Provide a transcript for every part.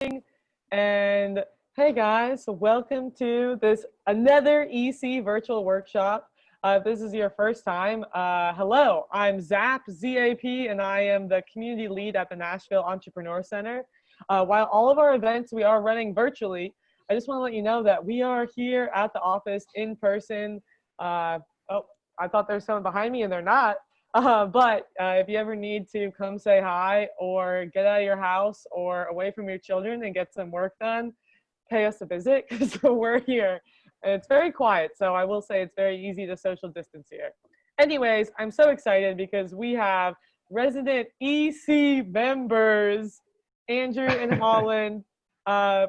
And hey guys, welcome to this another EC virtual workshop. If this is your first time, hello, I'm ZAP, and I am the community lead at the Nashville Entrepreneur Center. While all of our events we are running virtually, I just want to let you know that we are here at the office in person. Oh, I thought there's someone behind me and they're not. But if you ever need to come say hi or get out of your house or away from your children and get some work done, pay us a visit because we're here. And it's very quiet, so I will say it's very easy to social distance here. Anyways, I'm so excited because we have resident EC members, Andrew and Holland,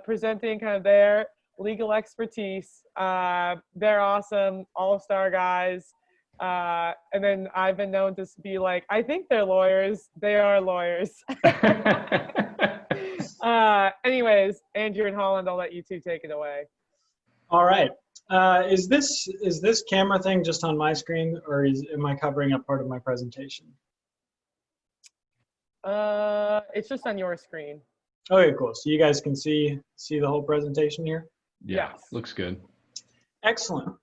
presenting kind of their legal expertise. They're awesome, all-star guys. And then I've been known to be like, I think they're lawyers. They are lawyers. Anyways, Andrew and Holland, I'll let you two take it away. All right. Is this camera thing just on my screen, or am I covering up part of my presentation? It's just on your screen. Okay, cool. So you guys can see the whole presentation here? Yeah, Yes. looks good. Excellent.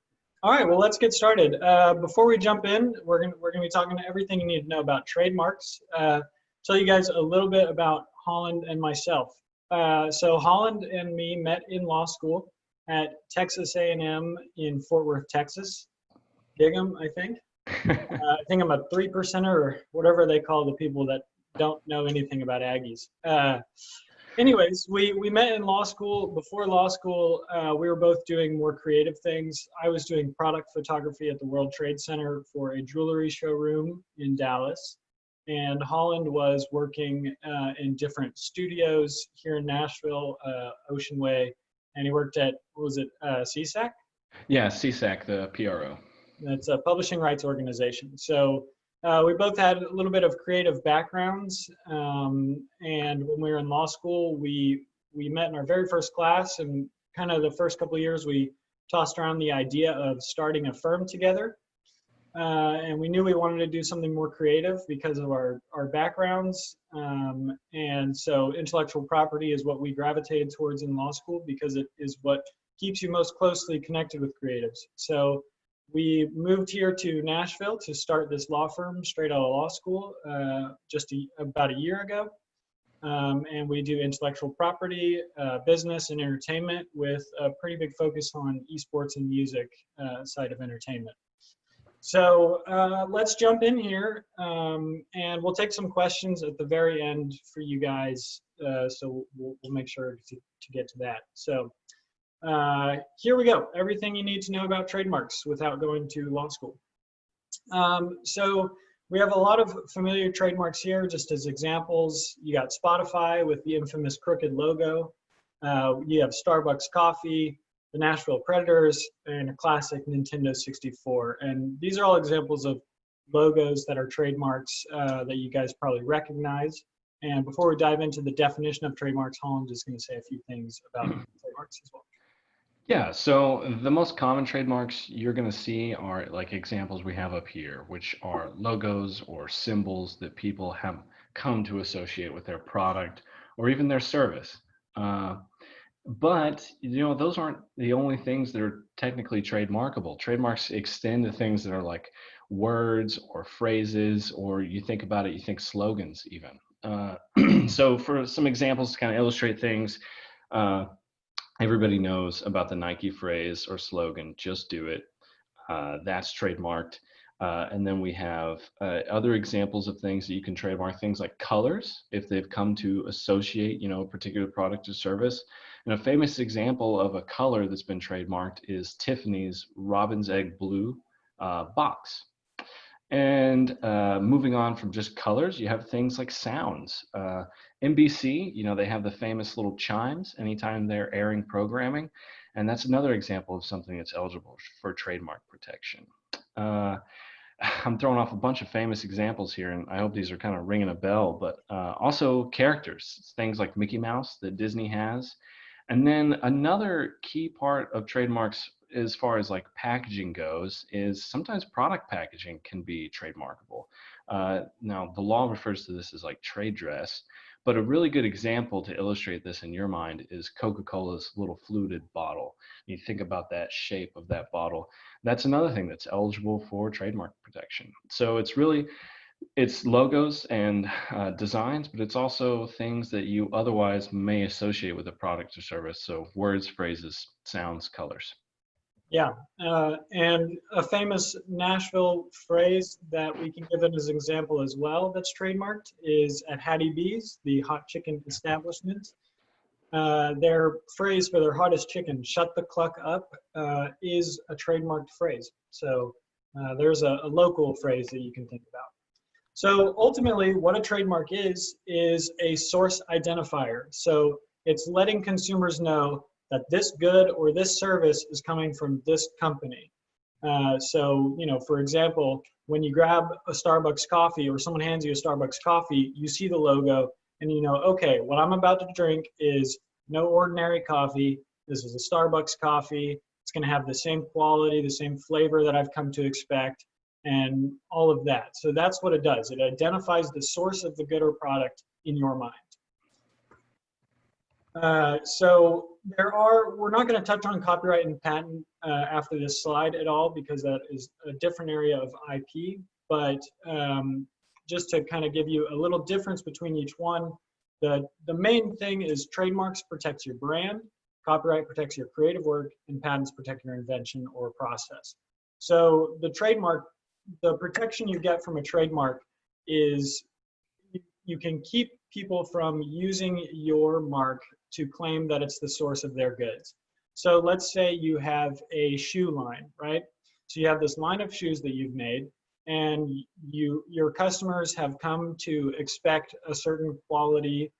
All right, well, let's get started. Before we jump in, we're gonna be talking to everything you need to know about trademarks. Tell you guys a little bit about Holland and myself. So Holland and me met in law school at Texas A&M in Fort Worth, Texas. Digham, I think. I think I'm a 3%er or whatever they call the people that don't know anything about Aggies. Anyways, we met in law school. Before law school, we were both doing more creative things. I was doing product photography at the World Trade Center for a jewelry showroom in Dallas. And Holland was working in different studios here in Nashville, Ocean Way. And he worked at, what was it, CSAC? Yeah, CSAC, the PRO. That's a publishing rights organization. So we both had a little bit of creative backgrounds, and when we were in law school, we met in our very first class, and kind of the first couple of years we tossed around the idea of starting a firm together, and we knew we wanted to do something more creative because of our backgrounds, and so intellectual property is what we gravitated towards in law school because it is what keeps you most closely connected with creatives. So we moved here to Nashville to start this law firm straight out of law school just about a year ago. And we do intellectual property, business, and entertainment with a pretty big focus on esports and music side of entertainment. So let's jump in here, and we'll take some questions at the very end for you guys. So we'll make sure to get to that. So. Here we go. Everything you need to know about trademarks without going to law school. So we have a lot of familiar trademarks here, just as examples. You got Spotify with the infamous crooked logo. You have Starbucks coffee, the Nashville Predators, and a classic Nintendo 64. And these are all examples of logos that are trademarks that you guys probably recognize. And before we dive into the definition of trademarks, Holland is going to say a few things about trademarks as well. Yeah, so the most common trademarks you're going to see are like examples we have up here, which are logos or symbols that people have come to associate with their product or even their service. But those aren't the only things that are technically trademarkable. Trademarks extend to things that are like words or phrases, or you think about it, you think slogans even. So for some examples to kind of illustrate things, everybody knows about the Nike phrase or slogan, just do it. That's trademarked. And then we have other examples of things that you can trademark, things like colors, if they've come to associate, a particular product or service. And a famous example of a color that's been trademarked is Tiffany's Robin's Egg Blue box. And moving on from just colors, you have things like sounds. NBC, they have the famous little chimes anytime they're airing programming. And that's another example of something that's eligible for trademark protection. I'm throwing off a bunch of famous examples here, and I hope these are kind of ringing a bell, but also characters, things like Mickey Mouse that Disney has. And then another key part of trademarks as far as like packaging goes is sometimes product packaging can be trademarkable. Now the law refers to this as like trade dress, But a really good example to illustrate this in your mind is Coca-Cola's little fluted bottle. You think about that shape of that bottle. That's another thing that's eligible for trademark protection. So it's logos and designs, but it's also things that you otherwise may associate with a product or service. So words, phrases, sounds, colors. Yeah, and a famous Nashville phrase that we can give it as an example as well that's trademarked is at Hattie B's, the hot chicken establishment. Their phrase for their hottest chicken, "Shut the cluck up," is a trademarked phrase. So there's a local phrase that you can think about. So ultimately, what a trademark is a source identifier. So it's letting consumers know that this good or this service is coming from this company. So, for example, when you grab a Starbucks coffee or someone hands you a Starbucks coffee, you see the logo and you know, okay, what I'm about to drink is no ordinary coffee. This is a Starbucks coffee. It's going to have the same quality, the same flavor that I've come to expect, and all of that. So that's what it does. It identifies the source of the good or product in your mind. So we're not going to touch on copyright and patent after this slide at all, because that is a different area of IP, but just to kind of give you a little difference between each one, the main thing is trademarks protects your brand, copyright protects your creative work, and patents protect your invention or process. So the protection you get from a trademark is you can keep people from using your mark to claim that it's the source of their goods. So let's say you have a shoe line, right? So you have this line of shoes that you've made, and your customers have come to expect a certain quality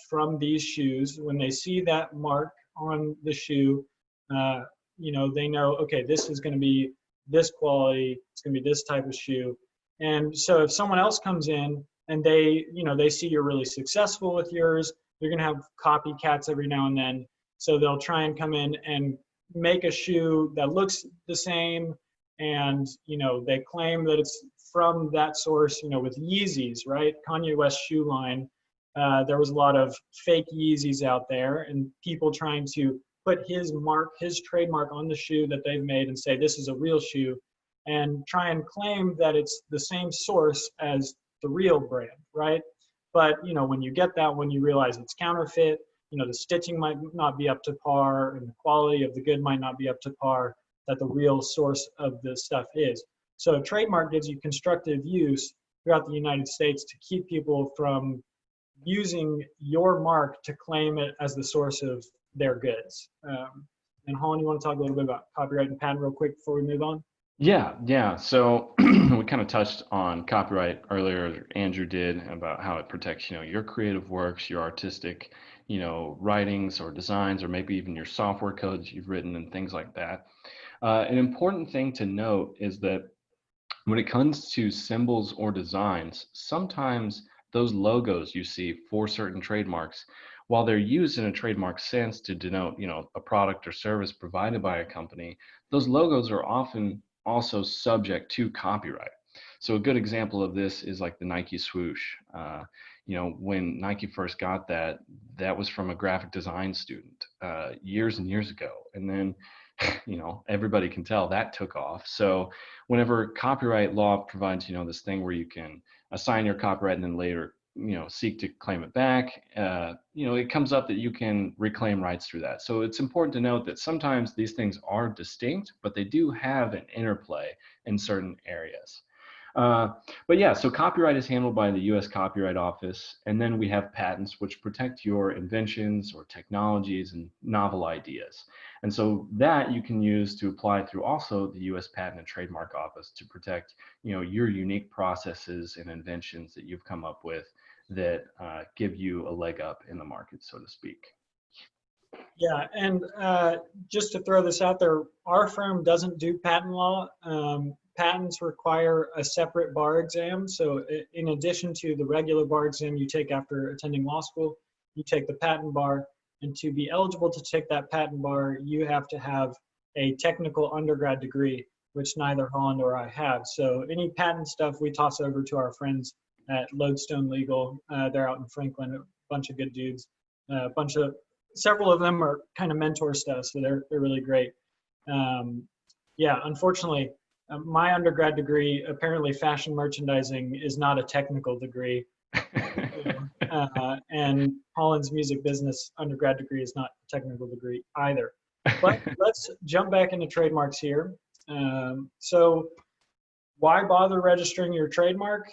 from these shoes. When they see that mark on the shoe, they know, okay, this is going to be this quality, it's going to be this type of shoe. And so if someone else comes in and they see you're really successful with yours, you're going to have copycats every now and then. So they'll try and come in and make a shoe that looks the same, and they claim that it's from that source. With Yeezys, right? Kanye West's shoe line, there was a lot of fake Yeezys out there, and people trying to put his trademark on the shoe that they've made and say this is a real shoe, and try and claim that it's the same source as the real brand, right? But when you get that, when you realize it's counterfeit, the stitching might not be up to par, and the quality of the good might not be up to par that the real source of the stuff is. So a trademark gives you constructive use throughout the United States to keep people from using your mark to claim it as the source of their goods. And Holland, you want to talk a little bit about copyright and patent real quick before we move on? Yeah. So we kind of touched on copyright earlier. Andrew did, about how it protects, your creative works, your artistic, writings or designs, or maybe even your software codes you've written and things like that. An important thing to note is that when it comes to symbols or designs, sometimes those logos you see for certain trademarks, while they're used in a trademark sense to denote, a product or service provided by a company, those logos are often also subject to copyright. So a good example of this is like the Nike swoosh. When Nike first got that was from a graphic design student years and years ago. And then, everybody can tell that took off. So whenever copyright law provides, this thing where you can assign your copyright and then later, seek to claim it back, it comes up that you can reclaim rights through that. So it's important to note that sometimes these things are distinct, but they do have an interplay in certain areas. But yeah, so copyright is handled by the U.S. Copyright Office, and then we have patents, which protect your inventions or technologies and novel ideas. And so that you can use to apply through also the U.S. Patent and Trademark Office to protect, your unique processes and inventions that you've come up with that give you a leg up in the market, so to speak. Yeah, and just to throw this out there, our firm doesn't do patent law. Patents require a separate bar exam. So in addition to the regular bar exam you take after attending law school, you take the patent bar. And to be eligible to take that patent bar, you have to have a technical undergrad degree, which neither Holland or I have. So any patent stuff we toss over to our friends at Lodestone Legal. They're out in Franklin, a bunch of good dudes. Several of them are kind of mentor stuff, so they're really great. Yeah, unfortunately, my undergrad degree, apparently fashion merchandising is not a technical degree. And Holland's music business undergrad degree is not a technical degree either. But let's jump back into trademarks here. So why bother registering your trademark?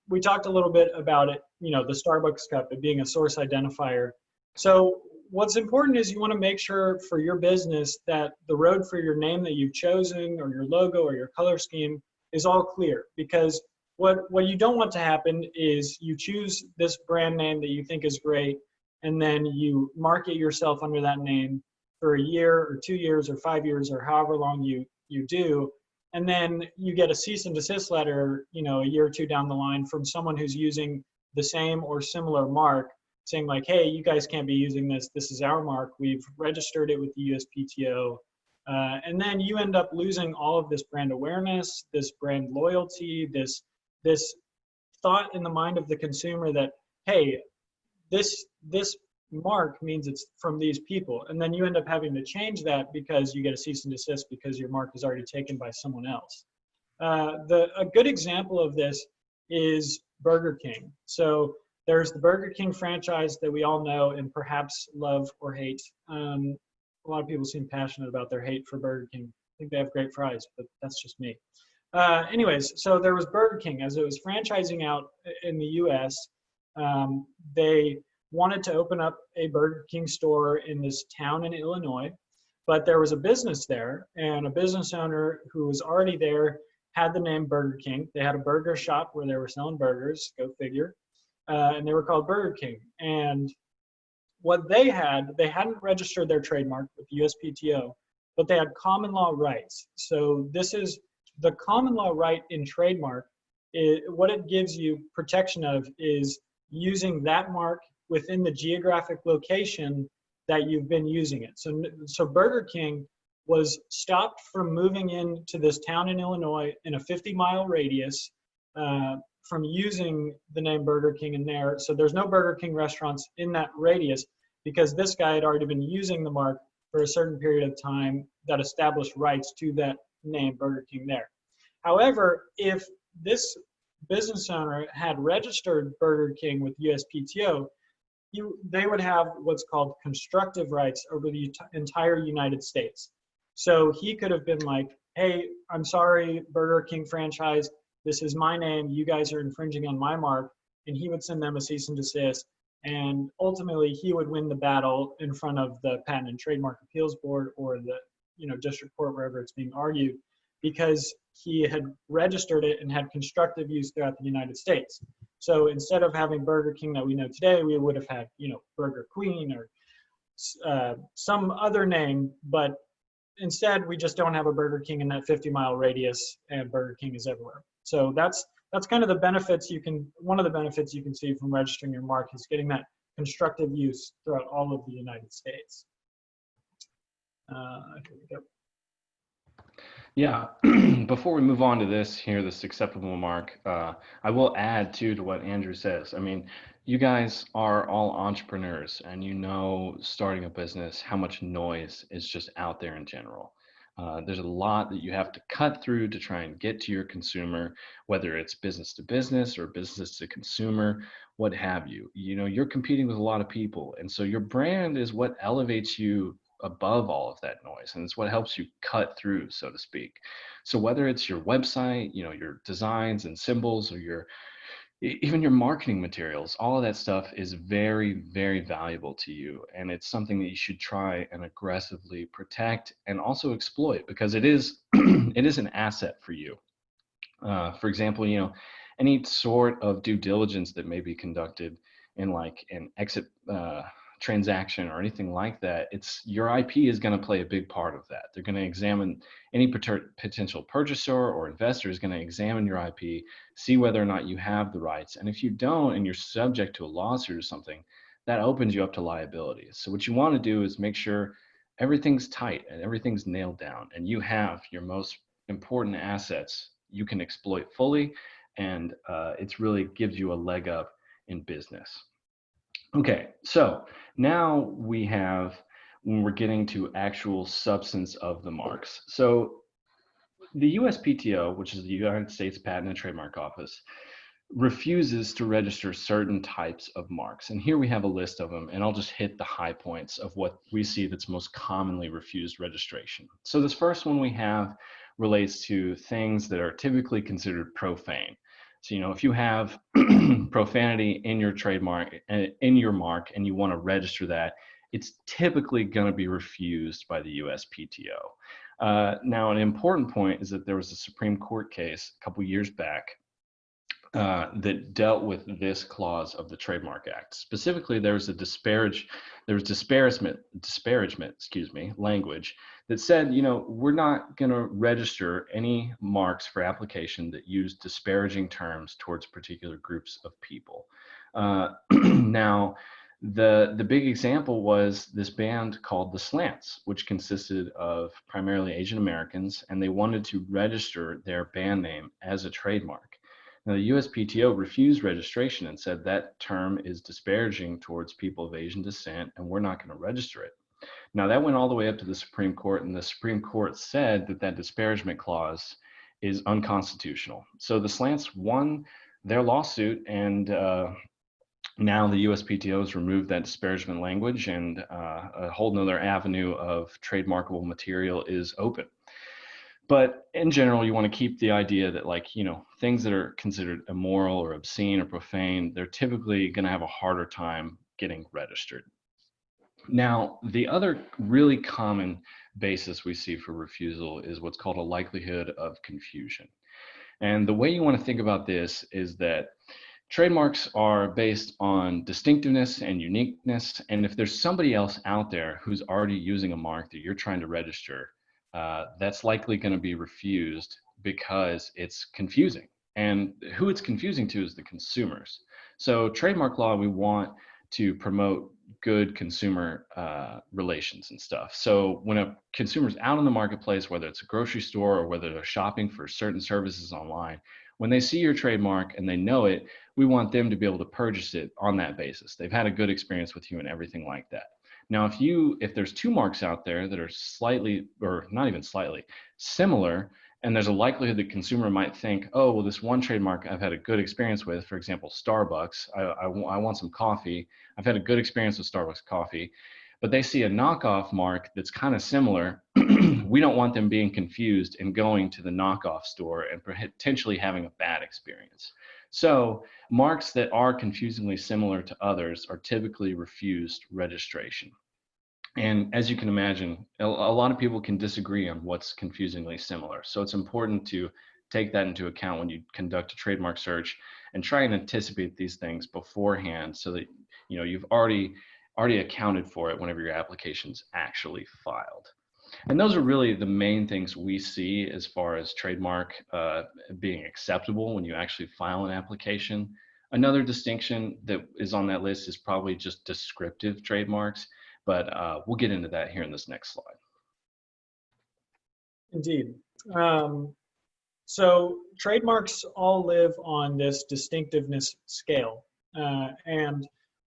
We talked a little bit about it, the Starbucks cup, it being a source identifier. So what's important is you want to make sure for your business that the road for your name that you've chosen or your logo or your color scheme is all clear, because what you don't want to happen is you choose this brand name that you think is great, and then you market yourself under that name for a year or 2 years or 5 years or however long you do, and then you get a cease and desist letter, a year or two down the line from someone who's using the same or similar mark, saying like, hey, you guys can't be using this. This is our mark. We've registered it with the USPTO. And then you end up losing all of this brand awareness, this brand loyalty, this thought in the mind of the consumer that, hey, this mark means it's from these people. And then you end up having to change that because you get a cease and desist because your mark is already taken by someone else. A good example of this is Burger King. So there's the Burger King franchise that we all know and perhaps love or hate. A lot of people seem passionate about their hate for Burger King. I think they have great fries, but that's just me. Anyways, so there was Burger King. As it was franchising out in the US, they wanted to open up a Burger King store in this town in Illinois, but there was a business there, and a business owner who was already there had the name Burger King. They had a burger shop where they were selling burgers, go figure, and they were called Burger King. And what they hadn't registered their trademark with the USPTO, but they had common law rights. So this is the common law right in trademark. What it gives you protection of is using that mark within the geographic location that you've been using it. So Burger King was stopped from moving into this town in Illinois in a 50-mile radius from using the name Burger King in there. So there's no Burger King restaurants in that radius because this guy had already been using the mark for a certain period of time that established rights to that name Burger King there. However, if this business owner had registered Burger King with USPTO, they would have what's called constructive rights over the entire United States. So he could have been like, hey, I'm sorry, Burger King franchise, this is my name, you guys are infringing on my mark, and he would send them a cease and desist, and ultimately he would win the battle in front of the Patent and Trademark Appeals Board or the district court, wherever it's being argued, because he had registered it and had constructive use throughout the United States. So instead of having Burger King that we know today, we would have had, Burger Queen or some other name, but instead we just don't have a Burger King in that 50-mile radius, and Burger King is everywhere. So that's kind of the benefits one of the benefits you can see from registering your mark is getting that constructive use throughout all of the United States. Here we go. Yeah, before we move on to this acceptable mark, I will add too to what Andrew says. I mean, you guys are all entrepreneurs, and starting a business, how much noise is just out there in general. There's a lot that you have to cut through to try and get to your consumer, whether it's business to business or business to consumer, what have you. You're competing with a lot of people, and so your brand is what elevates you above all of that noise, and it's what helps you cut through, so to speak. So whether it's your website, your designs and symbols, or even your marketing materials, all of that stuff is very, very valuable to you, and it's something that you should try and aggressively protect and also exploit, because it is it is an asset for you. For example, any sort of due diligence that may be conducted in like an exit transaction or anything like that, your IP is going to play a big part of that. They're going to examine any potential purchaser or investor is going to examine your IP, see whether or not you have the rights. And if you don't, and you're subject to a lawsuit or something, that opens you up to liability. So what you want to do is make sure everything's tight and everything's nailed down, and you have your most important assets you can exploit fully, and it's really gives you a leg up in business. Okay, so now we have, when we're getting to actual substance of the marks. So the USPTO, which is the United States Patent and Trademark Office, refuses to register certain types of marks. And here we have a list of them, and I'll just hit the high points of what we see that's most commonly refused registration. So this first one we have relates to things that are typically considered profane. So, if you have profanity in your trademark, in your mark, and you want to register that, it's typically going to be refused by the USPTO. Now, an important point is that there was a Supreme Court case a couple years back that dealt with this clause of the Trademark Act. Specifically, there was disparagement, language that said, we're not going to register any marks for application that use disparaging terms towards particular groups of people. Now, the big example was this band called the Slants, which consisted of primarily Asian Americans, and they wanted to register their band name as a trademark. Now, the USPTO refused registration and said that term is disparaging towards people of Asian descent, and we're not going to register it. Now, that went all the way up to the Supreme Court, and the Supreme Court said that disparagement clause is unconstitutional. So the Slants won their lawsuit, and now the USPTO has removed that disparagement language, and a whole nother avenue of trademarkable material is open. But in general, you want to keep the idea that, things that are considered immoral or obscene or profane, they're typically going to have a harder time getting registered. Now, the other really common basis we see for refusal is what's called a likelihood of confusion. And the way you want to think about this is that trademarks are based on distinctiveness and uniqueness. And if there's somebody else out there who's already using a mark that you're trying to register, that's likely going to be refused because it's confusing. And who it's confusing to is the consumers. So trademark law, we want to promote good consumer relations and stuff. So when a consumer's out in the marketplace, whether it's a grocery store or whether they're shopping for certain services online, when they see your trademark and they know it, we want them to be able to purchase it on that basis. They've had a good experience with you and everything like that. Now, if there's two marks out there that are slightly, or not even slightly, similar, and there's a likelihood the consumer might think, oh, well, this one trademark I've had a good experience with, for example, Starbucks, I want some coffee. I've had a good experience with Starbucks coffee, but they see a knockoff mark that's kind of similar. We don't want them being confused and going to the knockoff store and potentially having a bad experience. So marks that are confusingly similar to others are typically refused registration. And as you can imagine, a lot of people can disagree on what's confusingly similar. So it's important to take that into account when you conduct a trademark search and try and anticipate these things beforehand so that you've already accounted for it whenever your application's actually filed. And those are really the main things we see as far as trademark being acceptable when you actually file an application. Another distinction that is on that list is probably just descriptive trademarks, but we'll get into that here in this next slide. Indeed. So trademarks all live on this distinctiveness scale. And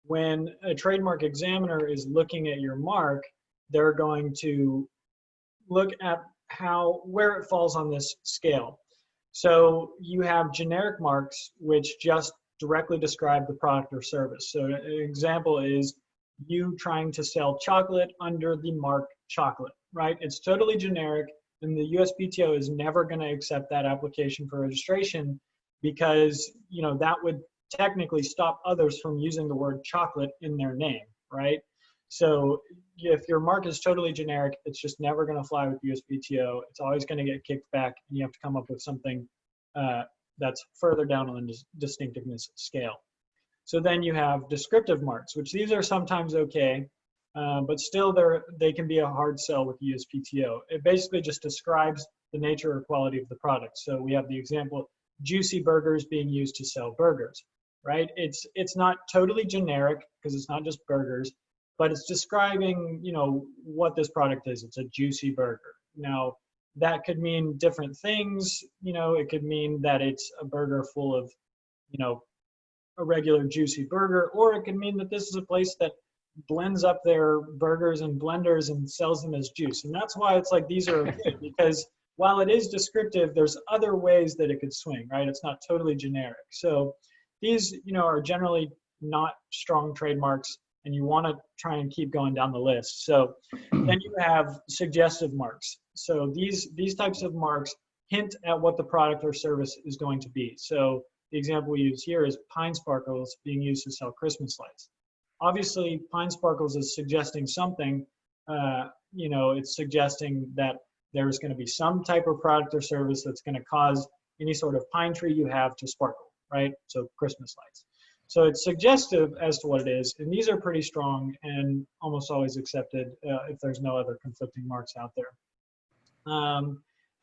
when a trademark examiner is looking at your mark, they're going to look at where it falls on this scale. So you have generic marks, which just directly describe the product or service. So an example is you trying to sell chocolate under the mark chocolate, right? It's totally generic, and the USPTO is never going to accept that application for registration because, that would technically stop others from using the word chocolate in their name, right? So if your mark is totally generic, it's just never going to fly with USPTO. It's always going to get kicked back, and you have to come up with something that's further down on the distinctiveness scale. So then you have descriptive marks, which these are sometimes okay, but still they can be a hard sell with USPTO. It basically just describes the nature or quality of the product. So we have the example, juicy burgers being used to sell burgers, right? It's not totally generic because it's not just burgers, but it's describing, what this product is. It's a juicy burger. Now, that could mean different things. You know, it could mean that it's a burger full of, you know, a regular juicy burger, or it could mean that this is a place that blends up their burgers and blenders and sells them as juice. And that's why it's like these are okay, because while it is descriptive, there's other ways that it could swing, right? It's not totally generic. So these, you know, are generally not strong trademarks, and you want to try and keep going down the list. So then you have suggestive marks. So these types of marks hint at what the product or service is going to be. So the example we use here is pine sparkles being used to sell Christmas lights. Obviously, pine sparkles is suggesting something. You know, it's suggesting that there's going to be some type of product or service that's going to cause any sort of pine tree you have to sparkle, right? So Christmas lights. So it's suggestive as to what it is, and these are pretty strong and almost always accepted if there's no other conflicting marks out there.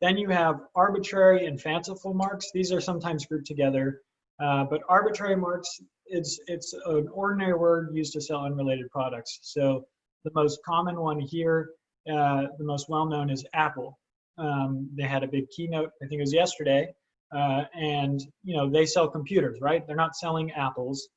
Then you have arbitrary and fanciful marks. These are sometimes grouped together, but arbitrary marks, it's an ordinary word used to sell unrelated products. So the most common one here, the most well-known is Apple. They had a big keynote, I think it was yesterday, and you know, they sell computers, right? They're not selling apples.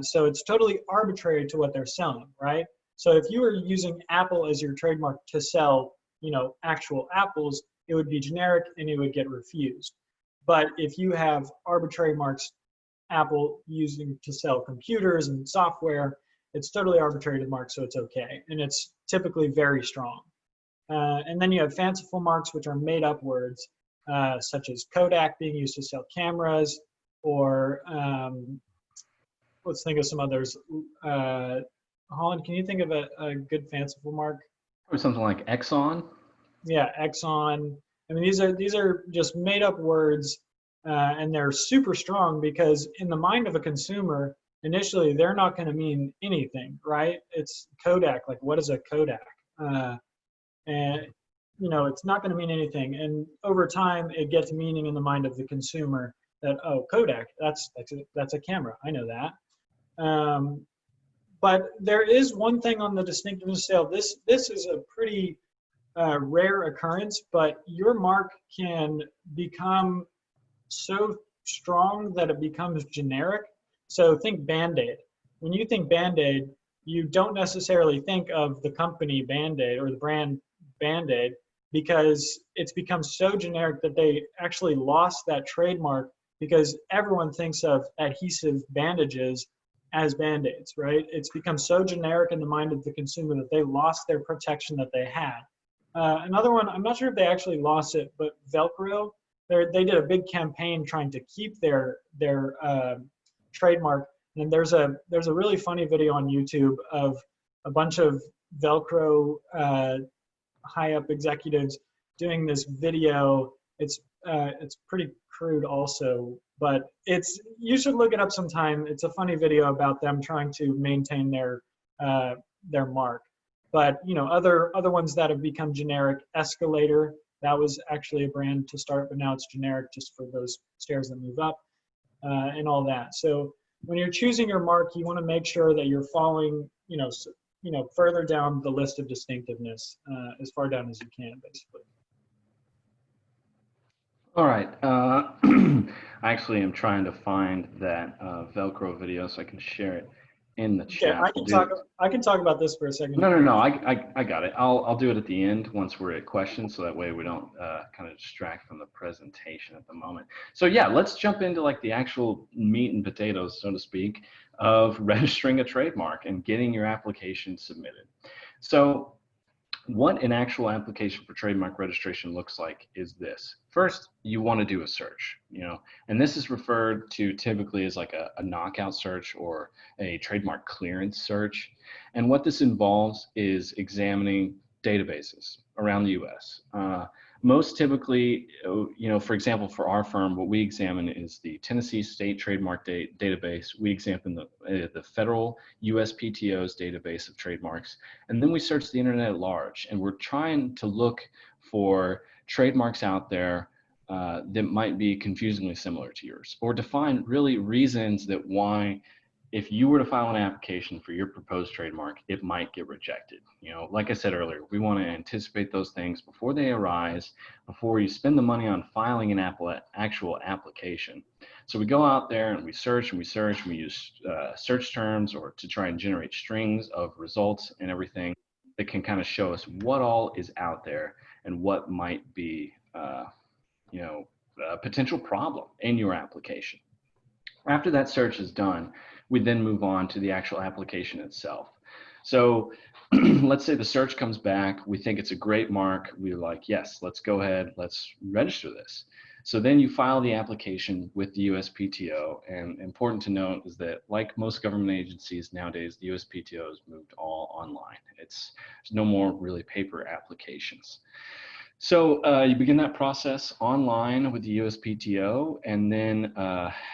So it's totally arbitrary to what they're selling, right? So if you were using Apple as your trademark to sell, you know, actual apples, it would be generic and it would get refused. But if you have arbitrary marks, Apple using to sell computers and software, it's totally arbitrary to mark, so it's okay. And it's typically very strong. And then you have fanciful marks, which are made up words, such as Kodak being used to sell cameras, or let's think of some others. Holland, can you think of a good fanciful mark? Or something like Exxon. Yeah, Exxon. I mean, these are just made up words, and they're super strong because in the mind of a consumer, initially they're not going to mean anything, right? It's Kodak. Like, what is a Kodak? And you know, it's not going to mean anything. And over time, it gets meaning in the mind of the consumer that, oh, Kodak, that's a camera. I know that. But there is one thing on the distinctiveness scale. This is a pretty rare occurrence, but your mark can become so strong that it becomes generic. So think Band-Aid. When you think Band-Aid, you don't necessarily think of the company Band-Aid or the brand Band-Aid, because it's become so generic that they actually lost that trademark, because everyone thinks of adhesive bandages as Band-Aids, right? It's become so generic in the mind of the consumer that they lost their protection that they had. Another one, I'm not sure if they actually lost it, but Velcro, they did a big campaign trying to keep their trademark. And there's a really funny video on YouTube of a bunch of Velcro high up executives doing this video. It's pretty crude also, but you should look it up sometime. It's a funny video about them trying to maintain their mark. But you know, other ones that have become generic, Escalator, that was actually a brand to start, but now it's generic just for those stairs that move up, and all that. So when you're choosing your mark, you want to make sure that you're following, you know, further down the list of distinctiveness, as far down as you can, basically. All right. I actually am trying to find that Velcro video so I can share it in the chat. Okay, I can talk about this for a second. No. I got it. I'll do it at the end once we're at questions, so that way we don't kind of distract from the presentation at the moment. So yeah, let's jump into like the actual meat and potatoes, so to speak, of registering a trademark and getting your application submitted. So what an actual application for trademark registration looks like is this. First, you want to do a search, you know, and this is referred to typically as like a knockout search or a trademark clearance search. And what this involves is examining databases around the US. Most typically, you know, for example, for our firm, what we examine is the Tennessee State Trademark Database. We examine the federal USPTO's database of trademarks, and then we search the internet at large, and we're trying to look for trademarks out there that might be confusingly similar to yours, or to find really reasons that why if you were to file an application for your proposed trademark, it might get rejected. Like I said earlier, we want to anticipate those things before they arise, before you spend the money on filing an actual application. So we go out there and we search and we search, and we use search terms or to try and generate strings of results and everything that can kind of show us what all is out there and what might be, a potential problem in your application. After that search is done, we then move on to the actual application itself. So let's say the search comes back, we think it's a great mark, we're like, yes, let's go ahead, let's register this. So then you file the application with the USPTO, and important to note is that like most government agencies nowadays, the USPTO has moved all online. There's no more really paper applications. So you begin that process online with the USPTO, and then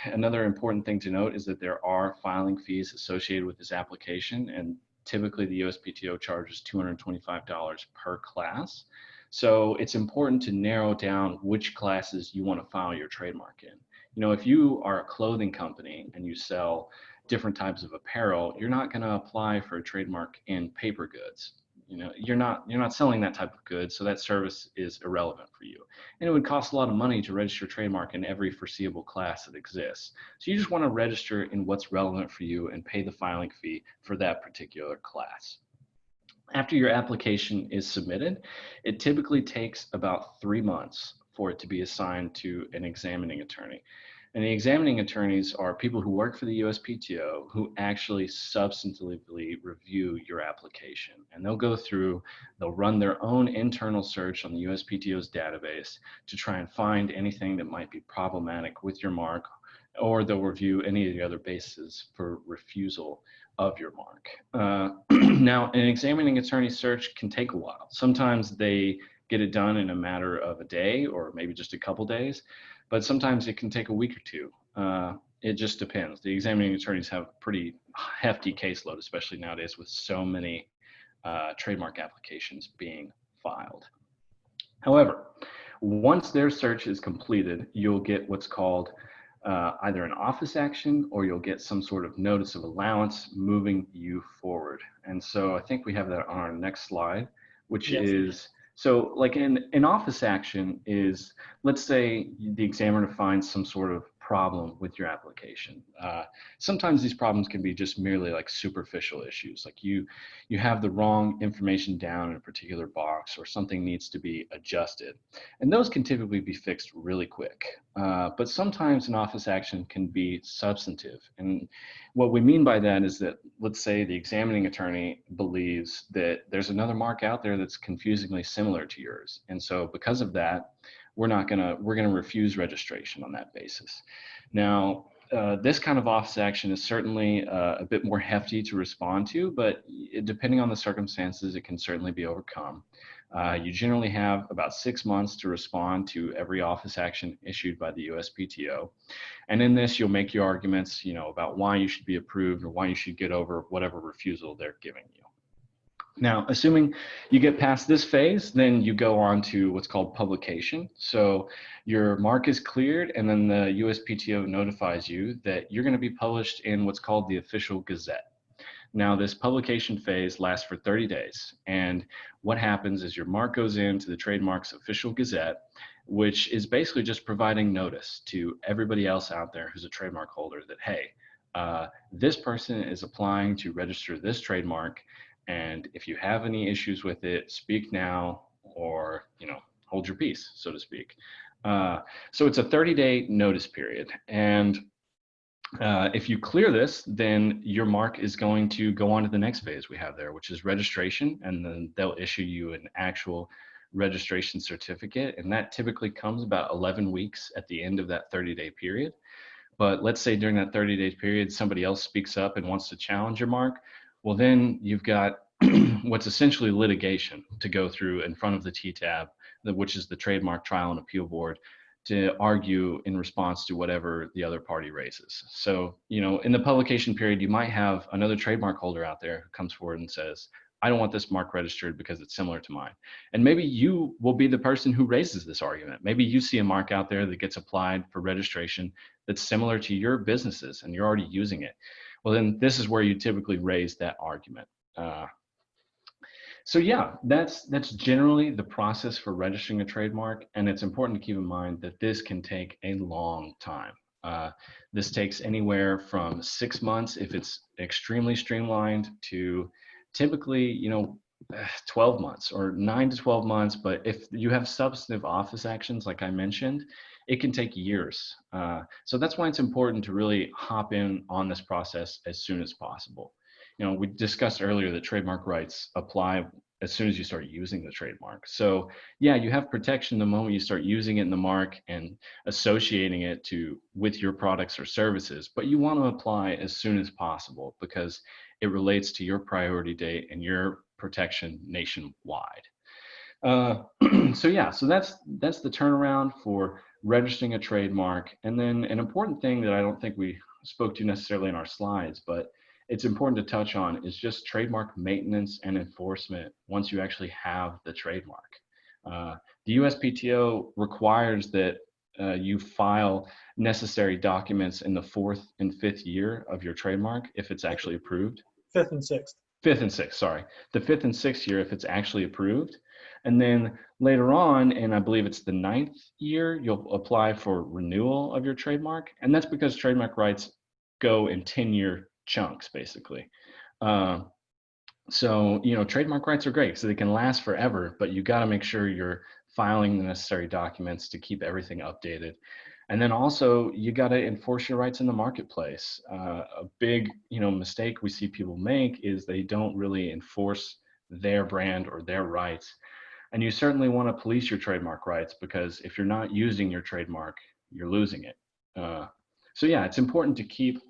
another important thing to note is that there are filing fees associated with this application, and typically the USPTO charges $225 per class. So it's important to narrow down which classes you want to file your trademark in. If you are a clothing company and you sell different types of apparel, you're not going to apply for a trademark in paper goods. You're not selling that type of goods, so that service is irrelevant for you. And it would cost a lot of money to register a trademark in every foreseeable class that exists. So you just want to register in what's relevant for you and pay the filing fee for that particular class. After your application is submitted, it typically takes about 3 months for it to be assigned to an examining attorney. And the examining attorneys are people who work for the USPTO who actually substantively review your application. And they'll run their own internal search on the USPTO's database to try and find anything that might be problematic with your mark, or they'll review any of the other bases for refusal of your mark. Now, an examining attorney search can take a while. Sometimes they get it done in a matter of a day or maybe just a couple days, but sometimes it can take a week or two. It just depends. The examining attorneys have a pretty hefty caseload, especially nowadays with so many trademark applications being filed. However, once their search is completed, you'll get what's called either an office action, or you'll get some sort of notice of allowance moving you forward. And so I think we have that on our next slide, which is, so like an office action is, let's say the examiner finds some sort of problem with your application. Sometimes these problems can be just merely like superficial issues, like you have the wrong information down in a particular box, or something needs to be adjusted. And those can typically be fixed really quick. But sometimes an office action can be substantive. And what we mean by that is that, let's say the examining attorney believes that there's another mark out there that's confusingly similar to yours. And so because of that, we're gonna refuse registration on that basis. Now, this kind of office action is certainly a bit more hefty to respond to, but depending on the circumstances, it can certainly be overcome. You generally have about 6 months to respond to every office action issued by the USPTO. And in this, you'll make your arguments, about why you should be approved or why you should get over whatever refusal they're giving you. Now, assuming you get past this phase, then you go on to what's called publication. So your mark is cleared, and then the USPTO notifies you that you're going to be published in what's called the Official Gazette. Now, this publication phase lasts for 30 days. And what happens is your mark goes into the Trademarks Official Gazette, which is basically just providing notice to everybody else out there who's a trademark holder that, hey, this person is applying to register this trademark. And if you have any issues with it, speak now, or, hold your peace, so to speak. So it's a 30-day notice period. And if you clear this, then your mark is going to go on to the next phase we have there, which is registration. And then they'll issue you an actual registration certificate. And that typically comes about 11 weeks at the end of that 30-day period. But let's say during that 30-day period, somebody else speaks up and wants to challenge your mark. Well, then you've got what's essentially litigation to go through in front of the TTAB, which is the Trademark Trial and Appeal Board, to argue in response to whatever the other party raises. So, in the publication period, you might have another trademark holder out there who comes forward and says, I don't want this mark registered because it's similar to mine. And maybe you will be the person who raises this argument. Maybe you see a mark out there that gets applied for registration that's similar to your businesses and you're already using it. well, then this is where you typically raise that argument. So yeah, that's generally the process for registering a trademark, and it's important to keep in mind that this can take a long time. This takes anywhere from 6 months if it's extremely streamlined to typically, 12 months or 9 to 12 months. But if you have substantive office actions, like I mentioned, it can take years. So that's why it's important to really hop in on this process as soon as possible. We discussed earlier that trademark rights apply as soon as you start using the trademark. So yeah, you have protection the moment you start using it in the mark and associating it with your products or services, but you want to apply as soon as possible because it relates to your priority date and your protection nationwide. So that's the turnaround for registering a trademark. And then an important thing that I don't think we spoke to necessarily in our slides, but it's important to touch on is just trademark maintenance and enforcement once you actually have the trademark. The USPTO requires that you file necessary documents in the 4th and 5th year of your trademark if it's actually approved. 5th and 6th. 5th and 6th, sorry. The 5th and 6th year if it's actually approved. And then later on, and I believe it's the 9th year, you'll apply for renewal of your trademark. And that's because trademark rights go in 10-year chunks, basically. So, trademark rights are great, so they can last forever, but you got to make sure you're filing the necessary documents to keep everything updated. And then also, you got to enforce your rights in the marketplace. A big, mistake we see people make is they don't really enforce their brand or their rights. And you certainly want to police your trademark rights because if you're not using your trademark, you're losing it. So yeah, it's important to keep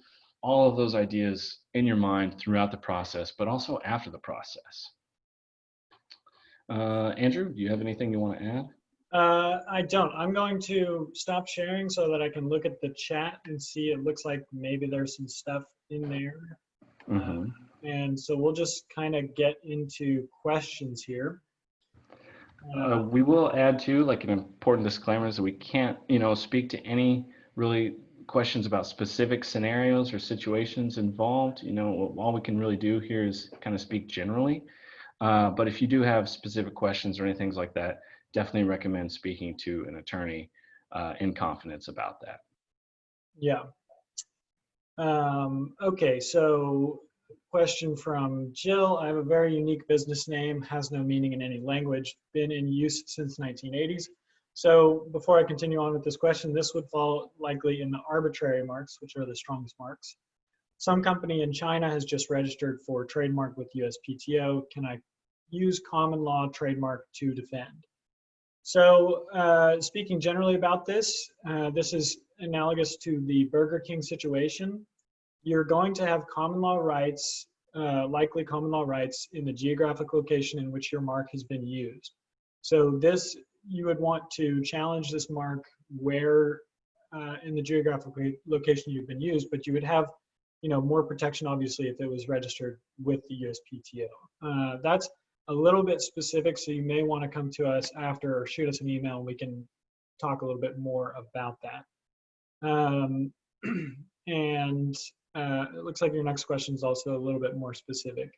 all of those ideas in your mind throughout the process, but also after the process. Andrew, do you have anything you want to add? I don't. I'm going to stop sharing so that I can look at the chat and see. It looks like maybe there's some stuff in there. Mm-hmm. And so we'll just kind of get into questions here. We will add too, like an important disclaimer is that we can't, speak to any really questions about specific scenarios or situations involved. All we can really do here is kind of speak generally. But if you do have specific questions or anything like that, definitely recommend speaking to an attorney in confidence about that. Yeah. Okay, so question from Jill. I have a very unique business name, has no meaning in any language, been in use since 1980s. So before I continue on with this question, this would fall likely in the arbitrary marks, which are the strongest marks. Some company in China has just registered for trademark with USPTO. Can I use common law trademark to defend? So speaking generally about this, this is analogous to the Burger King situation. You're going to have common law rights, likely common law rights in the geographic location in which your mark has been used. So this, you would want to challenge this mark where in the geographic location you've been used, but you would have, more protection obviously if it was registered with the USPTO. That's a little bit specific, so you may want to come to us after or shoot us an email and we can talk a little bit more about that. And it looks like your next question is also a little bit more specific.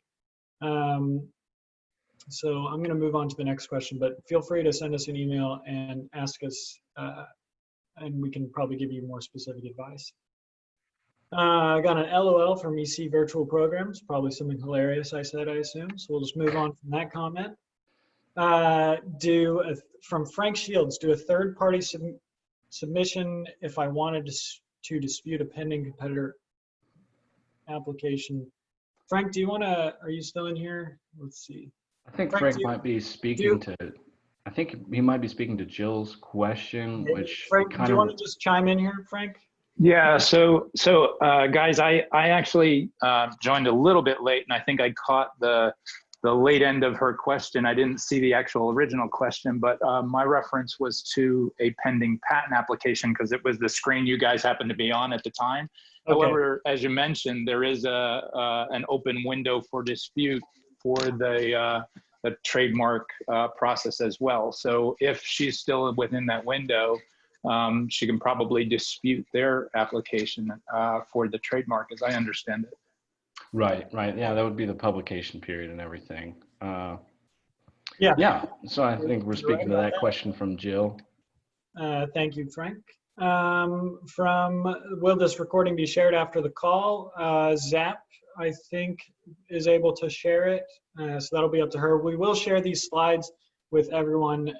So I'm going to move on to the next question, but feel free to send us an email and ask us, and we can probably give you more specific advice. I got an LOL from EC Virtual Programs, probably something hilarious I said, I assume. So we'll just move on from that comment. From Frank Shields, do a third-party submission if I wanted to dispute a pending competitor application. Frank, are you still in here? Let's see. I think Frank might be speaking to, I think he might be speaking to Jill's question, which Frank, do you want to just chime in here, Frank? Yeah, so guys, I actually joined a little bit late, and I think I caught the late end of her question. I didn't see the actual original question, but my reference was to a pending patent application because it was the screen you guys happened to be on at the time. Okay. However, as you mentioned, there is an open window for dispute for the trademark process as well. So if she's still within that window, she can probably dispute their application for the trademark, as I understand it. Right, right. Yeah, that would be the publication period and everything. Yeah, Yeah, so I think we're you're right speaking to about that that. question from Jill. Thank you, Frank. From will this recording be shared after the call? Zap, I think, is able to share it, so that'll be up to her. We will share these slides with everyone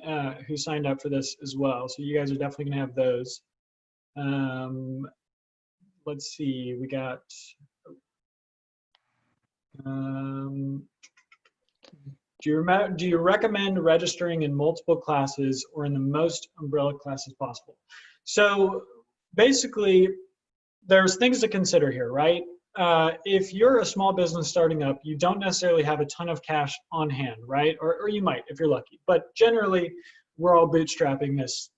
who signed up for this as well, so you guys are definitely going to have those. Let's see, we got. Do you recommend registering in multiple classes or in the most umbrella classes possible? So basically, there's things to consider here, right? If you're a small business starting up, you don't necessarily have a ton of cash on hand, right? Or you might if you're lucky. But generally, we're all bootstrapping this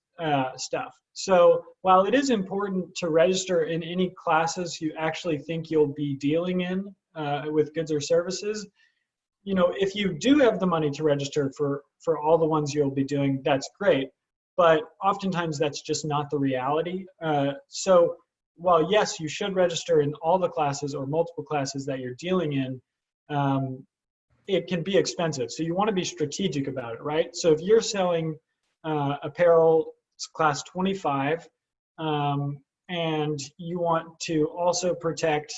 stuff. So while it is important to register in any classes you actually think you'll be dealing in with goods or services, you know, if you do have the money to register for all the ones you'll be doing, that's great. But oftentimes that's just not the reality. So while yes, you should register in all the classes or multiple classes that you're dealing in, it can be expensive. So you want to be strategic about it, right? So if you're selling apparel, it's class 25, and you want to also protect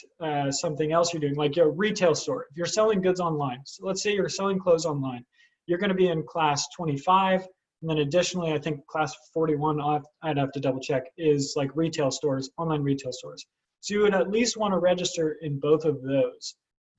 something else you're doing, like your retail store. If you're selling goods online, so let's say you're selling clothes online, you're going to be in class 25, and then additionally, I think class 41, I'd have to double check, is like retail stores, online retail stores. So you would at least want to register in both of those.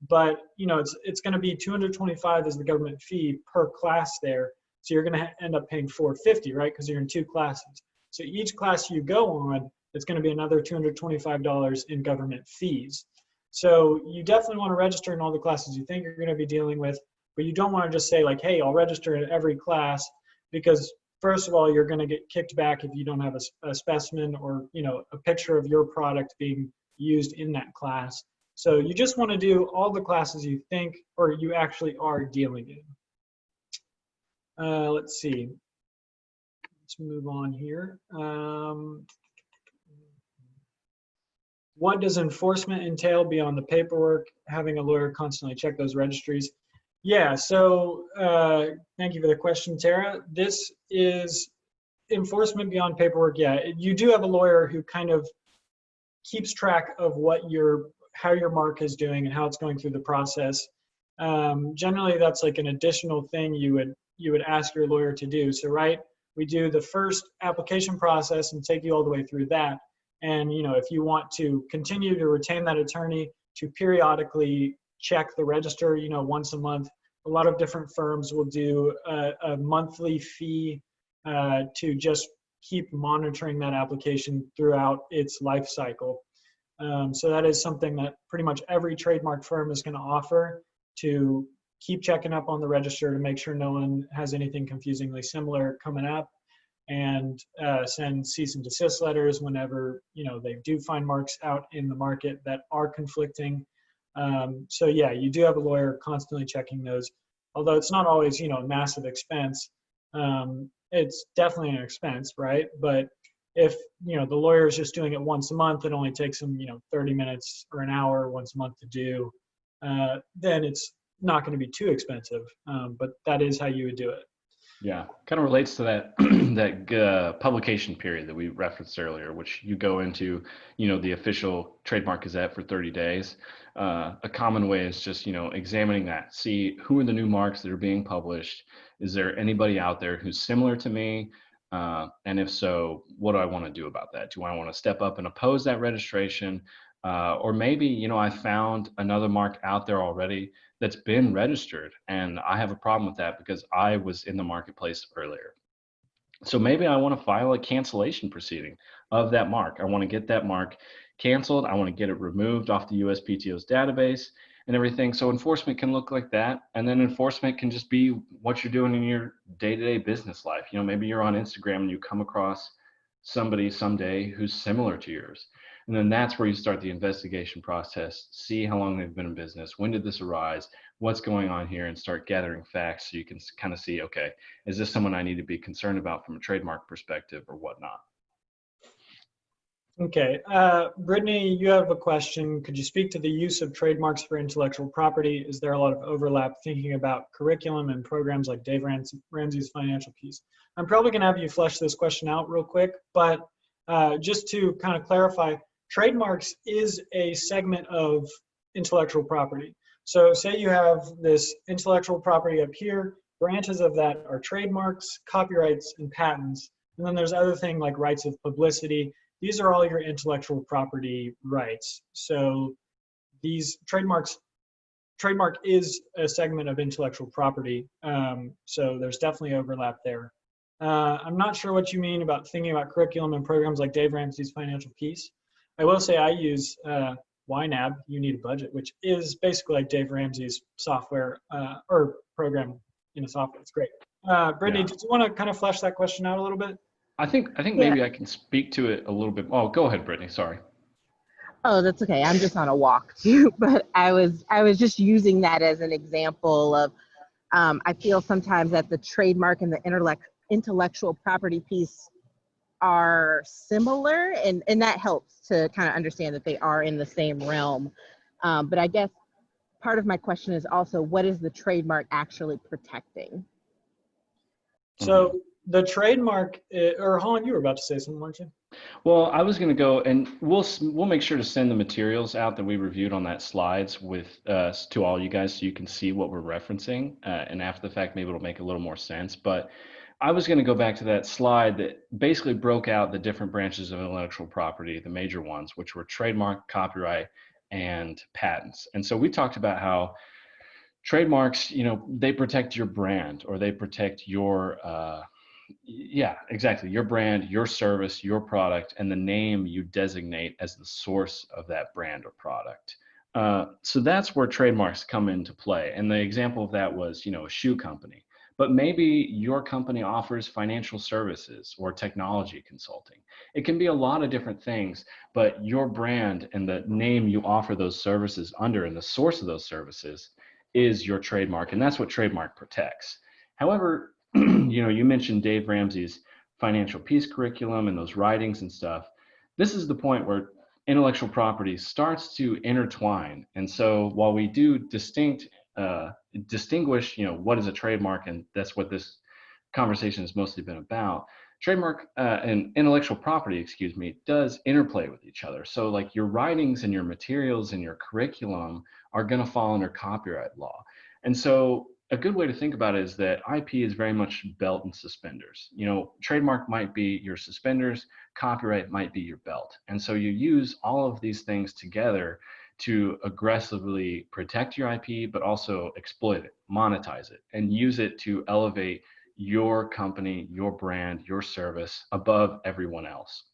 But you know, it's going to be 225 as the government fee per class there. So you're going to end up paying 450, right? Because you're in two classes. So each class you go on, it's going to be another $225 in government fees. So you definitely want to register in all the classes you think you're going to be dealing with, but you don't want to just say like, hey, I'll register in every class, because first of all, you're going to get kicked back if you don't have a specimen or, you know, a picture of your product being used in that class. So you just want to do all the classes you think or you actually are dealing in. Let's see. Let's move on here. What does enforcement entail beyond the paperwork, having a lawyer constantly check those registries? Yeah, so thank you for the question, Tara. This is enforcement beyond paperwork. Yeah, you do have a lawyer who kind of keeps track of how your mark is doing and how it's going through the process. Generally, that's like an additional thing you would ask your lawyer to do. So, right, we do the first application process and take you all the way through that. And you know, if you want to continue to retain that attorney to periodically check the register, you know, once a month, a lot of different firms will do a monthly fee to just keep monitoring that application throughout its life cycle. So that is something that pretty much every trademark firm is going to offer, to keep checking up on the register to make sure no one has anything confusingly similar coming up, and send cease and desist letters whenever, you know, they do find marks out in the market that are conflicting. So yeah, you do have a lawyer constantly checking those, although it's not always, you know, a massive expense. It's definitely an expense, right? But if, you know, the lawyer is just doing it once a month, it only takes them, you know, 30 minutes or an hour once a month to do, then it's not going to be too expensive. But that is how you would do it. Yeah, kind of relates to that that publication period that we referenced earlier, which you go into, you know, the official Trademark Gazette for 30 days. A common way is just, you know, examining that, see who are the new marks that are being published. Is there anybody out there who's similar to me? And if so, what do I want to do about that? Do I want to step up and oppose that registration? Or maybe, you know, I found another mark out there already that's been registered, and I have a problem with that because I was in the marketplace earlier. So maybe I want to file a cancellation proceeding of that mark. I want to get that mark canceled. I want to get it removed off the USPTO's database and everything. So enforcement can look like that. And then enforcement can just be what you're doing in your day-to-day business life. You know, maybe you're on Instagram and you come across somebody someday who's similar to yours. And then that's where you start the investigation process, see how long they've been in business, when did this arise, what's going on here, and start gathering facts so you can kind of see, okay, is this someone I need to be concerned about from a trademark perspective or whatnot? Okay, Brittany, you have a question. Could you speak to the use of trademarks for intellectual property? Is there a lot of overlap thinking about curriculum and programs like Dave Ramsey's financial piece? I'm probably gonna have you flesh this question out real quick, but just to kind of clarify, trademarks is a segment of intellectual property. So say you have this intellectual property up here, branches of that are trademarks, copyrights, and patents. And then there's other things like rights of publicity. These are all your intellectual property rights. So these trademark is a segment of intellectual property. So there's definitely overlap there. I'm not sure what you mean about thinking about curriculum and programs like Dave Ramsey's financial piece. I will say I use YNAB, You Need a Budget, which is basically like Dave Ramsey's software or program in a software. It's great. Brittany, did you want to kind of flesh that question out a little bit? I think maybe I can speak to it a little bit. Oh, go ahead, Brittany. Sorry. Oh, that's okay. I'm just on a walk too, but I was just using that as an example of I feel sometimes that the trademark and the intellectual property piece are similar, and that helps to kind of understand that they are in the same realm. But I guess part of my question is also, what is the trademark actually protecting? So the trademark, or Holland, you were about to say something, weren't you? Well, I was going to go, and we'll make sure to send the materials out that we reviewed on that slides with to all you guys, so you can see what we're referencing. And after the fact, maybe it'll make a little more sense. But I was going to go back to that slide that basically broke out the different branches of intellectual property, the major ones, which were trademark, copyright, and patents. And so we talked about how trademarks, they protect your brand, or they protect your yeah, exactly. Your brand, your service, your product, and the name you designate as the source of that brand or product. So that's where trademarks come into play. And the example of that was, a shoe company. But maybe your company offers financial services or technology consulting. It can be a lot of different things, but your brand and the name you offer those services under and the source of those services is your trademark. And that's what trademark protects. However, you mentioned Dave Ramsey's financial peace curriculum and those writings and stuff. This is the point where intellectual property starts to intertwine. And so while we do distinguish, what is a trademark, and that's what this conversation has mostly been about, trademark and intellectual property, does interplay with each other. So like your writings and your materials and your curriculum are going to fall under copyright law. And so a good way to think about it is that IP is very much belt and suspenders. Trademark might be your suspenders, copyright might be your belt. And so you use all of these things together to aggressively protect your IP, but also exploit it, monetize it, and use it to elevate your company, your brand, your service above everyone else.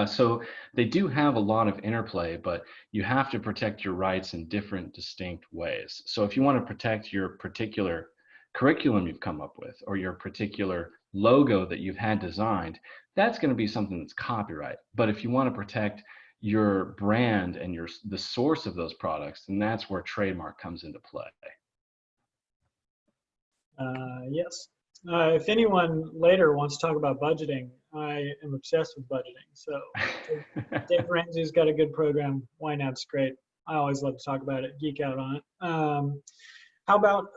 So they do have a lot of interplay, but you have to protect your rights in different distinct ways. So if you want to protect your particular curriculum you've come up with, or your particular logo that you've had designed, that's going to be something that's copyright. But if you want to protect your brand and the source of those products, then that's where trademark comes into play. Yes. If anyone later wants to talk about budgeting, I am obsessed with budgeting. So Dave Ramsey's got a good program. YNAB's great. I always love to talk about it, geek out on it. How about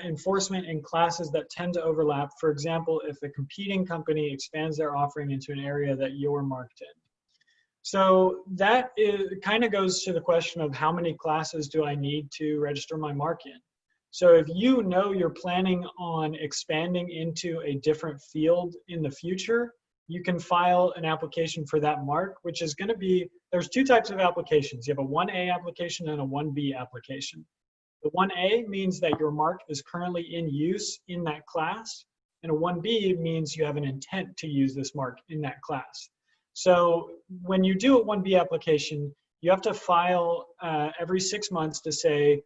enforcement in classes that tend to overlap? For example, if a competing company expands their offering into an area that you're marked in. So that kind of goes to the question of how many classes do I need to register my mark in? So if you know you're planning on expanding into a different field in the future, you can file an application for that mark, which is going to be, there's two types of applications. You have a 1A application and a 1B application. The 1A means that your mark is currently in use in that class, and a 1B means you have an intent to use this mark in that class. So when you do a 1B application, you have to file every 6 months to say,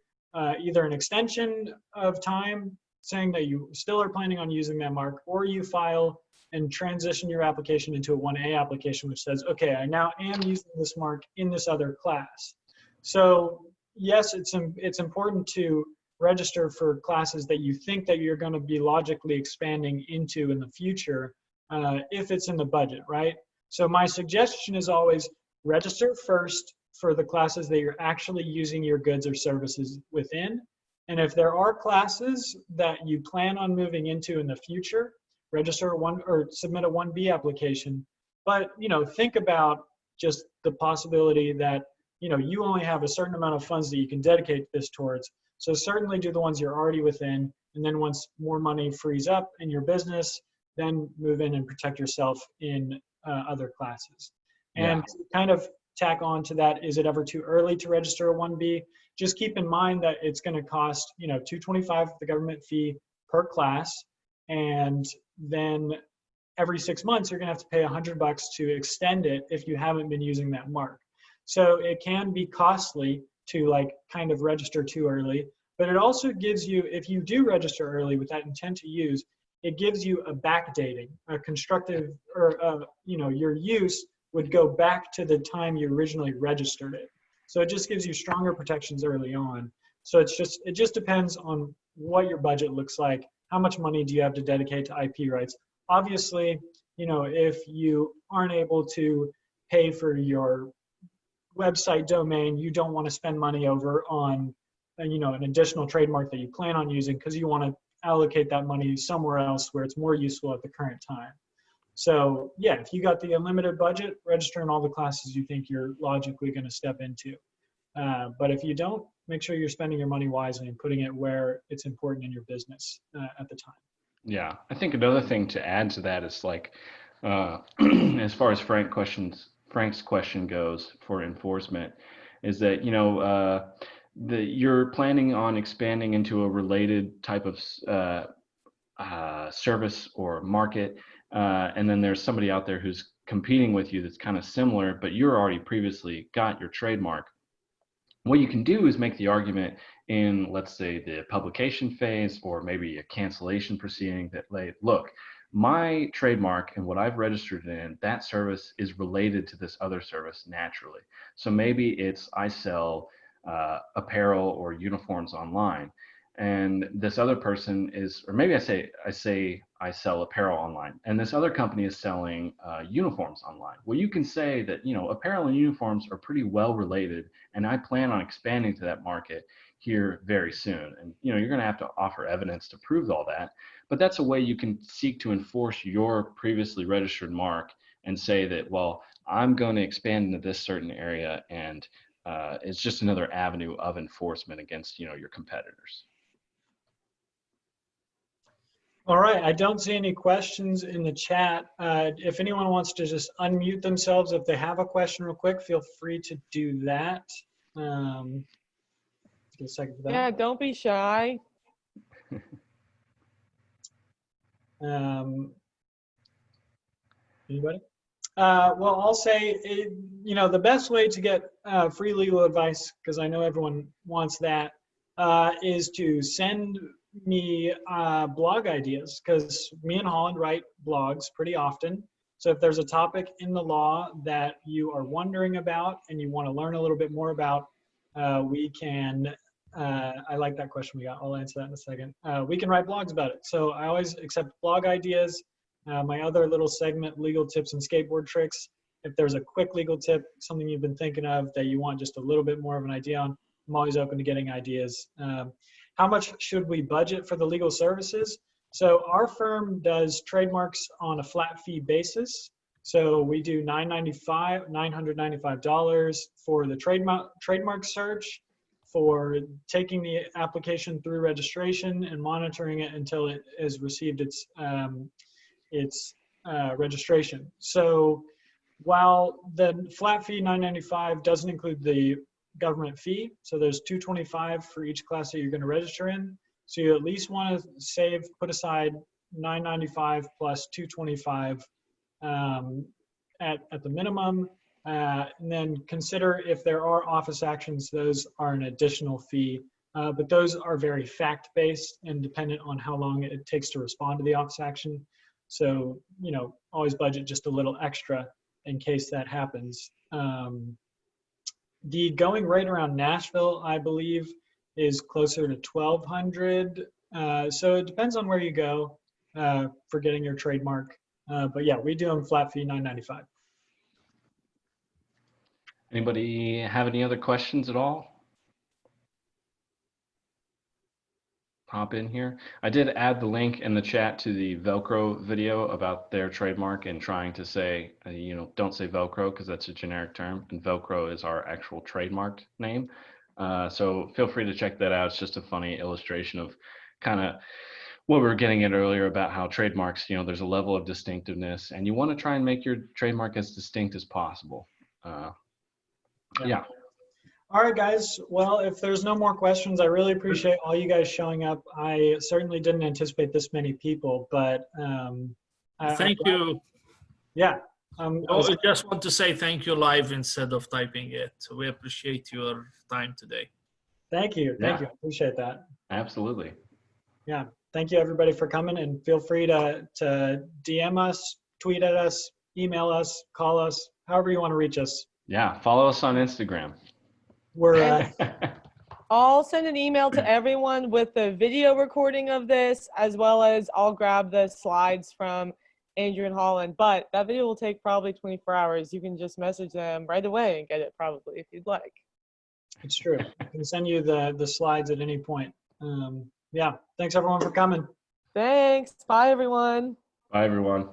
either an extension of time saying that you still are planning on using that mark, or you file and transition your application into a 1A application, which says, okay, I now am using this mark in this other class. So yes, it's important to register for classes that you think that you're going to be logically expanding into in the future, if it's in the budget, right? So my suggestion is always register first for the classes that you're actually using your goods or services within. And if there are classes that you plan on moving into in the future, register one or submit a 1B application. But, think about just the possibility that, you only have a certain amount of funds that you can dedicate this towards. So certainly do the ones you're already within. And then once more money frees up in your business, then move in and protect yourself in other classes. And to kind of tack on to that, is it ever too early to register a 1B? Just keep in mind that it's going to cost, $225 the government fee per class. And then every 6 months, you're going to have to pay $100 to extend it if you haven't been using that mark. So it can be costly to kind of register too early, but it also gives you, if you do register early with that intent to use, it gives you a backdating, a constructive, or your use would go back to the time you originally registered it. So it just gives you stronger protections early on. So it just depends on what your budget looks like. How much money do you have to dedicate to IP rights? Obviously, if you aren't able to pay for your website domain, you don't want to spend money over on, an additional trademark that you plan on using, because you want to allocate that money somewhere else where it's more useful at the current time. So yeah, if you got the unlimited budget, register in all the classes you think you're logically going to step into. But if you don't, make sure you're spending your money wisely and putting it where it's important in your business at the time. Yeah, I think another thing to add to that is as far as Frank's question goes for enforcement, is that you're planning on expanding into a related type of service or market, and then there's somebody out there who's competing with you that's kind of similar, but you're already previously got your trademark. What you can do is make the argument in, let's say, the publication phase, or maybe a cancellation proceeding, that, look, my trademark and what I've registered in, that service is related to this other service naturally. So maybe it's I sell apparel or uniforms online, and this other person is, or maybe I say I sell apparel online, and this other company is selling uniforms online. Well, you can say that, apparel and uniforms are pretty well related, and I plan on expanding to that market here very soon. And, you're going to have to offer evidence to prove all that, but that's a way you can seek to enforce your previously registered mark and say that, well, I'm going to expand into this certain area, and it's just another avenue of enforcement against, your competitors. All right, I don't see any questions in the chat. If anyone wants to just unmute themselves if they have a question real quick, feel free to do that. Get a second for that. Yeah, don't be shy. Anybody? Well, I'll say, the best way to get free legal advice, because I know everyone wants that, is to send me blog ideas, because me and Holland write blogs pretty often. So if there's a topic in the law that you are wondering about and you want to learn a little bit more about, we can, I like that question we got. I'll answer that in a second. We can write blogs about it. So I always accept blog ideas. My other little segment, legal tips and skateboard tricks. If there's a quick legal tip, something you've been thinking of that you want just a little bit more of an idea on, I'm always open to getting ideas. How much should we budget for the legal services? So our firm does trademarks on a flat fee basis. So we do $995 for the trademark search, for taking the application through registration and monitoring it until it has received its registration. So while the flat fee $995 doesn't include the government fee, so there's $225 for each class that you're going to register in. So you at least want to put aside $995 plus $225 at the minimum, and then consider if there are office actions, those are an additional fee. But those are very fact-based and dependent on how long it takes to respond to the office action. So, always budget just a little extra in case that happens. The going rate around Nashville, I believe, is closer to $1,200. So it depends on where you go for getting your trademark. But yeah, we do them flat fee $995. Anybody have any other questions at all? Pop in here. I did add the link in the chat to the Velcro video about their trademark and trying to say, don't say Velcro because that's a generic term, and Velcro is our actual trademark name. So feel free to check that out. It's just a funny illustration of kind of what we were getting at earlier about how trademarks, there's a level of distinctiveness, and you want to try and make your trademark as distinct as possible. Yeah. All right, guys. Well, if there's no more questions, I really appreciate all you guys showing up. I certainly didn't anticipate this many people, but thank you. Yeah. I just want to say thank you live instead of typing it. We appreciate your time today. Thank you. Thank you. I appreciate that. Absolutely. Yeah. Thank you, everybody, for coming, and feel free to DM us, tweet at us, email us, call us, however you want to reach us. Yeah. Follow us on Instagram. We're I'll send an email to everyone with the video recording of this, as well as I'll grab the slides from Andrew and Holland. But that video will take probably 24 hours. You can just message them right away and get it probably if you'd like. It's true. I can send you the slides at any point. Yeah. Thanks, everyone, for coming. Thanks. Bye, everyone. Bye, everyone.